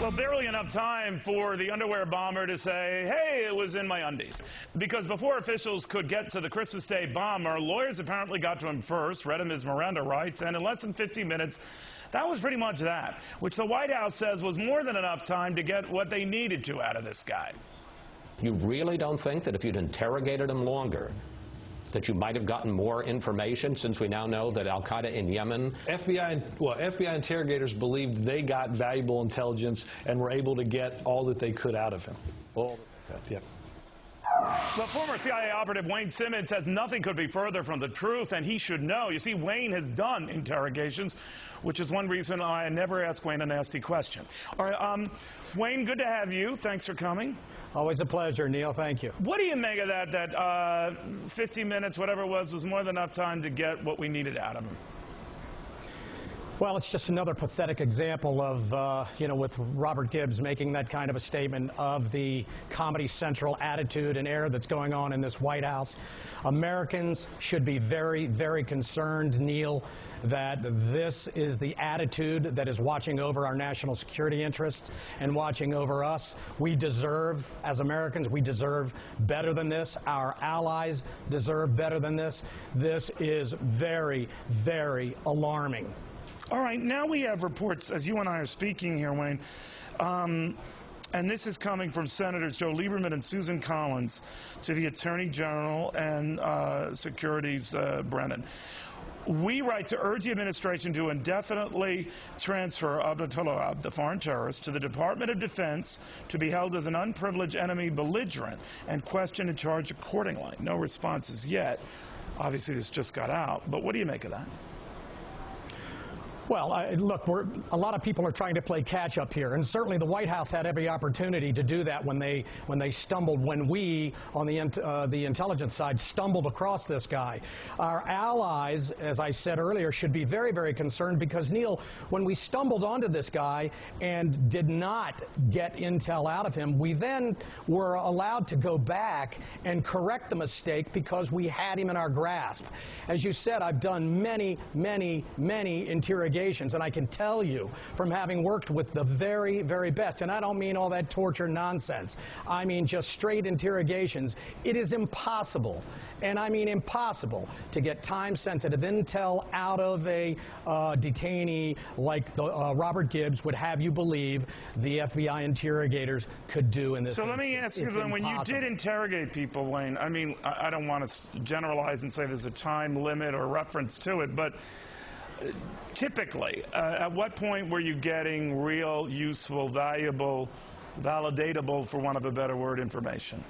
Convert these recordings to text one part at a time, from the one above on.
Well, barely enough time for the underwear bomber to say, hey, it was in my undies. Because before officials could get to the Christmas Day bomber, lawyers apparently got to him first, read him his Miranda rights, and in less than 50 minutes, that was pretty much that, which the White House says was more than enough time to get what they needed to out of this guy. You really don't think that if you'd interrogated him longer, that you might have gotten more information, since we now know that al-Qaeda in Yemen? FBI interrogators believed they got valuable intelligence and were able to get all that they could out of him. Yep. The former CIA Operative Wayne Simmons says nothing could be further from the truth, and he should know. You see, Wayne has done interrogations, which is one reason I never ask Wayne a nasty question. All right, Wayne, good to have you. Thanks for coming. Always a pleasure, Neil. Thank you. What do you make of that 50 minutes, whatever it was more than enough time to get what we needed out of him? Well, it's just another pathetic example of, with Robert Gibbs making that kind of a statement of the Comedy Central attitude and air that's going on in this White House. Americans should be very, very concerned, Neil, that this is the attitude that is watching over our national security interests and watching over us. We deserve, as Americans, we deserve better than this. Our allies deserve better than this. This is very, very alarming. All right, now we have reports, as you and I are speaking here, Wayne, and this is coming from Senators Joe Lieberman and Susan Collins to the Attorney General and Securities Brennan. We write to urge the administration to indefinitely transfer Abdul Tlaib, the foreign terrorist, to the Department of Defense to be held as an unprivileged enemy belligerent and questioned and charged accordingly. No responses yet. Obviously, this just got out, but what do you make of that? Well, look, a lot of people are trying to play catch-up here, and certainly the White House had every opportunity to do that when we, on the intelligence side, stumbled across this guy. Our allies, as I said earlier, should be very, very concerned because, Neil, when we stumbled onto this guy and did not get intel out of him, we then were allowed to go back and correct the mistake because we had him in our grasp. As you said, I've done many, many, many interrogations. And I can tell you from having worked with the very, very best, and I don't mean all that torture nonsense, I mean just straight interrogations, it is impossible, and I mean impossible, to get time-sensitive intel out of a detainee like Robert Gibbs would have you believe the FBI interrogators could do in this So let me ask you then, when you did interrogate people, Wayne, I mean, I don't want to generalize and say there's a time limit or reference to it, but typically, at what point were you getting real, useful, valuable, validatable, for want of a better word, information?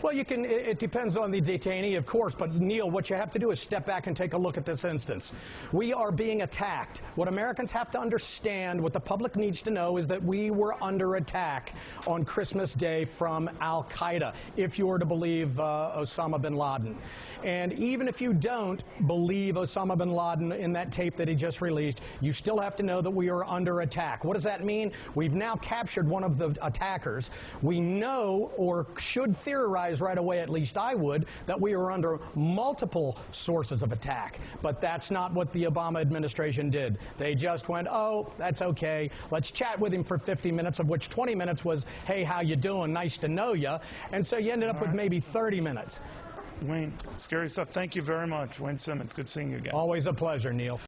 Well, it depends on the detainee, of course, but Neil, what you have to do is step back and take a look at this instance. We are being attacked. What Americans have to understand, what the public needs to know, is that we were under attack on Christmas Day from al-Qaeda, if you were to believe Osama bin Laden. And even if you don't believe Osama bin Laden in that tape that he just released, you still have to know that we are under attack. What does that mean? We've now captured one of the attackers. We know, or should theorize right away, at least I would, that we are under multiple sources of attack. But that's not what the Obama administration did. They just went, oh, that's okay. Let's chat with him for 50 minutes, of which 20 minutes was, hey, how you doing? Nice to know you. And so you ended up with maybe 30 minutes. Wayne, scary stuff. Thank you very much. Wayne Simmons, good seeing you again. Always a pleasure, Neil.